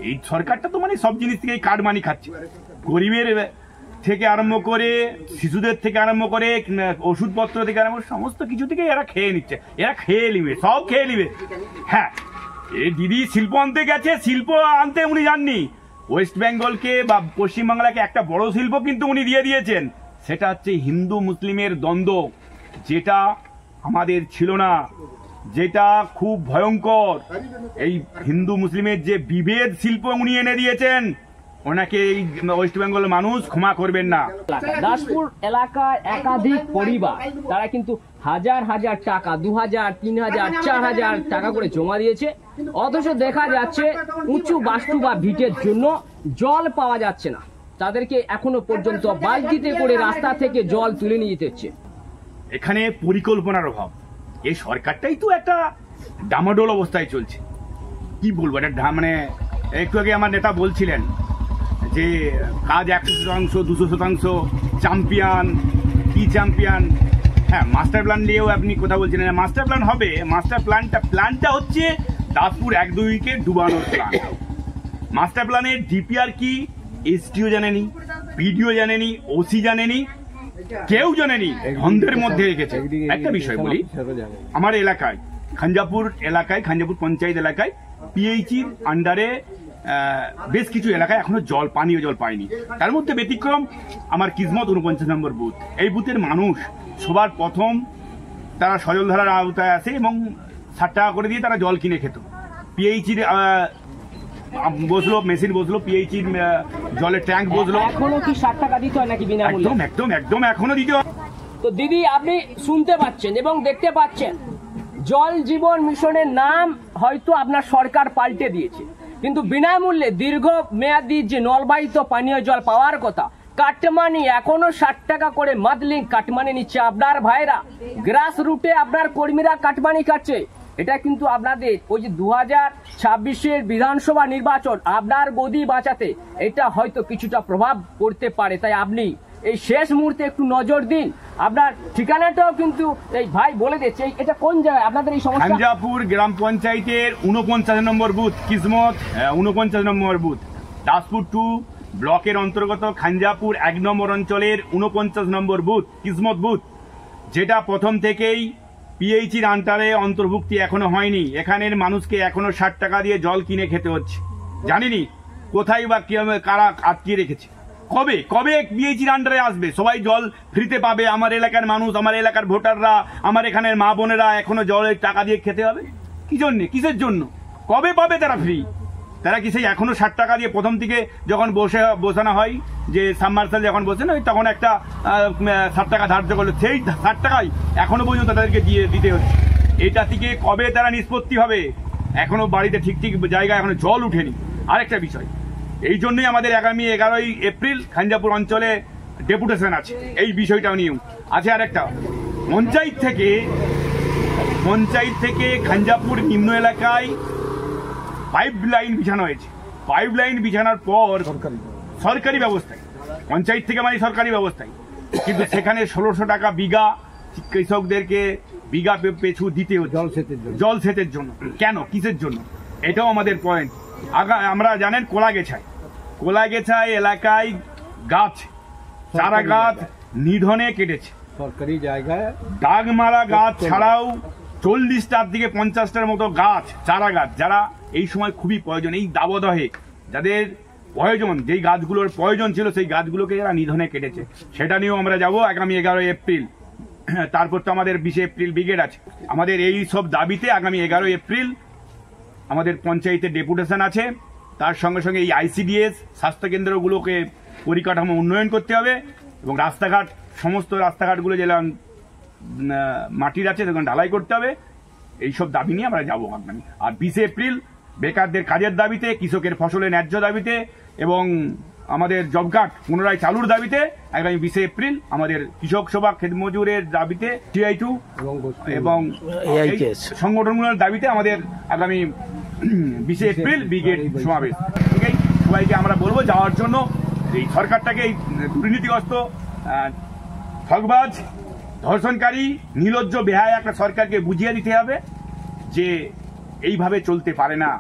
এই সরকারটা তো মানে সব জিনিস থেকে কাটমানি খাচ্ছে, গরিবের থেকে আরম্ভ করে শিশুদের থেকে আরম্ভ করে ওষুধপত্র থেকে আরম্ভ সমস্ত কিছু থেকে এরা খেয়ে নিচ্ছে, এরা খেয়ে নিবে, সব খেয়ে নিবে। হ্যাঁ, এই দিদি শিল্প আনতে গেছে, শিল্প আনতে উনি যাননি, ওয়েস্ট বেঙ্গলকে বা পশ্চিমবাংলাকে একটা বড় শিল্প কিন্তু উনি দিয়ে দিয়েছেন, সেটা হচ্ছে হিন্দু মুসলিমের দ্বন্দ্ব, যেটা আমাদের ছিল না, যেটা খুব ভয়ঙ্কর। এই হিন্দু মুসলিমের যে বিভেদ শিল্প উনি এনে দিয়েছেন, ওনাকে এই ওয়েস্ট বেঙ্গলের মানুষ ক্ষমা করবেন না। দাসপুর এলাকায় একাধিক পরিবার তারা কিন্তু হাজার হাজার টাকা, 2000, 3000, 4000 টাকা করে জমা দিয়েছে, অথচ দেখা যাচ্ছে উঁচু বাস্তু বা ভিটের জন্য জল পাওয়া যাচ্ছে না, তাদেরকে এখনো পর্যন্ত বালতিতে করে রাস্তা থেকে জল তুলে নিয়ে যেতে হচ্ছে। এখানে পরিকল্পনার অভাব, এই সরকারটাই তো একটা ডামাডোল অবস্থায় চলছে। কি বলবো, এটা মানে একটু আগে আমার নেতা বলছিলেন যে কাজ 100%, 200% চ্যাম্পিয়ন, কি চ্যাম্পিয়ন। হ্যাঁ, মাস্টার প্ল্যান নিয়েও আপনি কথা বলছিলেন, মাস্টার প্ল্যান হবে, মাস্টার প্ল্যানটা হচ্ছে দাসপুর 1-2কে ডুবানোর প্ল্যান। মাস্টার প্ল্যানের ডিপিআর কি এসটিও জানেনি, বিডিও জানেনি, ওসি জানেনি, কেউ জানেনি, ধন্দের মধ্যে রেখেছে। একটা বিষয় বলি, আমার এলাকায় খাঞ্জাপুর পঞ্চায়েত এলাকায় পিএইচির আন্ডারে বেশ কিছু এলাকায় এখনো পানীয় জল পায়নি। তার মধ্যে ব্যতিক্রম আমার কিসমত 49 নম্বর বুথ। এই বুথের মানুষ সবার প্রথম তারা সজলধারার আওতায় আসে এবং 60 টাকা করে দিয়ে তারা জল কিনে খেত। পিএইচির বসলো, মেশিন বসলো, পিএইচির জলের ট্যাঙ্ক বসলো। এখনো কি 60 টাকা দিতে হয় নাকি বিনামূল্যে? একদম এখনো দিতে হয়। তো দিদি, আপনি শুনতে পাচ্ছেন এবং দেখতে পাচ্ছেন, জল জীবন মিশনের নাম হয়তো আপনার সরকার পাল্টে দিয়েছে, কিন্তু বিনামূল্যে দীর্ঘ মেয়াদী যে নলবাহিত পানীয় জল পাওয়ার কথা, কাটমানি এখনো 60 টাকা করে মাদলিং কাটমানি নিচ্ছে আপনার ভাইরা, গ্রাস রুটে আপনার কর্মীরা কাটমানি কাটছে। এটা কিন্তু আপনাদের ওই যে 2026-এর বিধানসভা নির্বাচন, আপনার গদি বাঁচাতে এটা হয়তো কিছুটা প্রভাব পড়তে পারে। তাই আপনি এই শেষ মুহূর্তে একটু নজর দিন। আপনার ঠিকানাটাও কিন্তু এই ভাই বলে দিচ্ছে, এটা কোন জায়গায় আপনাদের এই সমস্যা? খাঞ্জাপুর গ্রাম পঞ্চায়েতের 49 নম্বর বুথ, কিসমত 49 নম্বর বুথ, দাসপুর 2 ব্লকের অন্তর্গত খাঞ্জাপুর 1 নম্বর অঞ্চলের 49 নম্বর বুথ, কিসমত বুথ, যেটা প্রথম থেকেই পিএইচির আন্ডারে অন্তর্ভুক্তি এখনো হয়নি। এখানের মানুষকে এখনো 60 টাকা দিয়ে জল কিনে খেতে হচ্ছে। জানিনি কোথায় বা কারা আটকিয়ে রেখেছে। কবে পিএইচির আন্ডারে আসবে, সবাই জল ফ্রিতে পাবে, আমার এলাকার মানুষ, আমার এলাকার ভোটাররা, আমার এখানের মা বোনেরা এখনো জলের টাকা দিয়ে খেতে হবে? কি জন্য, কিসের জন্য, কবে পাবে তারা ফ্রি? তারা কি সেই এখনো 60 টাকা দিয়ে প্রথম থেকে যখন বসানো হয়, যে সাবমার্সাল যখন বসে না, তখন একটা 60 টাকা ধার্য করলো, সেই 60 টাকাই এখনো পর্যন্ত তাদেরকে দিতে হচ্ছে। এটা থেকে কবে তারা নিষ্পত্তি হবে? এখনো বাড়িতে ঠিক জায়গায় এখনো জল উঠেনি। আরেকটা বিষয়, এই জন্যই আমাদের আগামী 11ই এপ্রিল খাঞ্জাপুর অঞ্চলে ডেপুটেশন আছে এই বিষয়টা নিয়েও আছে। আরেকটা, পঞ্চায়েত থেকে খাঞ্জাপুর নিম্ন এলাকায় পাইপ লাইন বিছানো হয়েছে। পাইপ লাইন বিছানোর পর সরকারি ব্যবস্থায়, পঞ্চায়েত থেকে মানে সরকারি ব্যবস্থায়, কিন্তু সেখানে 1600 টাকা বিঘা কৃষকদেরকে বিঘা পেছু দিতে হচ্ছে জল সেচের জন্য। কেন, কিসের জন্য? এটাও আমাদের পয়েন্ট। আমরা জানেন কোলাগেছায় এলাকায় গাছ, চারা গাছ নিধনে কেটেছে, সরকারি জায়গায় দাগ মারা গাছ ছাড়াও 40টার দিকে 50টার মতো গাছ, চারা গাছ, যারা এই সময় খুবই প্রয়োজন, এই দাবদাহে যাদের প্রয়োজন, যেই গাছগুলোর প্রয়োজন ছিল সেই গাছগুলোকে যারা নিধনে কেটেছে, সেটা নিয়েও আমরা যাব আগামী 11 এপ্রিল। তারপর তো আমাদের 20 এপ্রিল ব্রিগেড আছে। আমাদের এই সব দাবিতে আগামী 11 এপ্রিল আমাদের পঞ্চায়েতের ডেপুটেশন আছে। তার সঙ্গে সঙ্গে এই আইসিডিএস স্বাস্থ্যকেন্দ্রগুলোকে পরিকাঠামো উন্নয়ন করতে হবে এবং রাস্তাঘাট, সমস্ত রাস্তাঘাটগুলো যেটা মাটির আছে তখন ঢালাই করতে হবে। এইসব দাবি নিয়ে আমরা যাবো আগামী। আর 20 এপ্রিল বেকারদের কাজের দাবিতে, কৃষকের ফসলের ন্যায্য দাবিতে এবং আমাদের জব কার্ড পুনরায় চালুর দাবিতে আগামী 20 এপ্রিল আমাদের কৃষক সভা, ক্ষেত মজুরের দাবিতে, TI2 এবং সংগঠনগুলোর দাবিতে আমাদের আগামী 20 এপ্রিল ব্রিগেড সমাবেশ। সবাইকে আমরা বলবো যাওয়ার জন্য। এই সরকারটাকে, এই দুর্নীতিগ্রস্ত, ঠকবাজ, ধর্ষণকারী, নির্লজ্জ, বেহায়া একটা সরকারকে বুঝিয়ে দিতে হবে যে এইভাবে চলতে পারে না।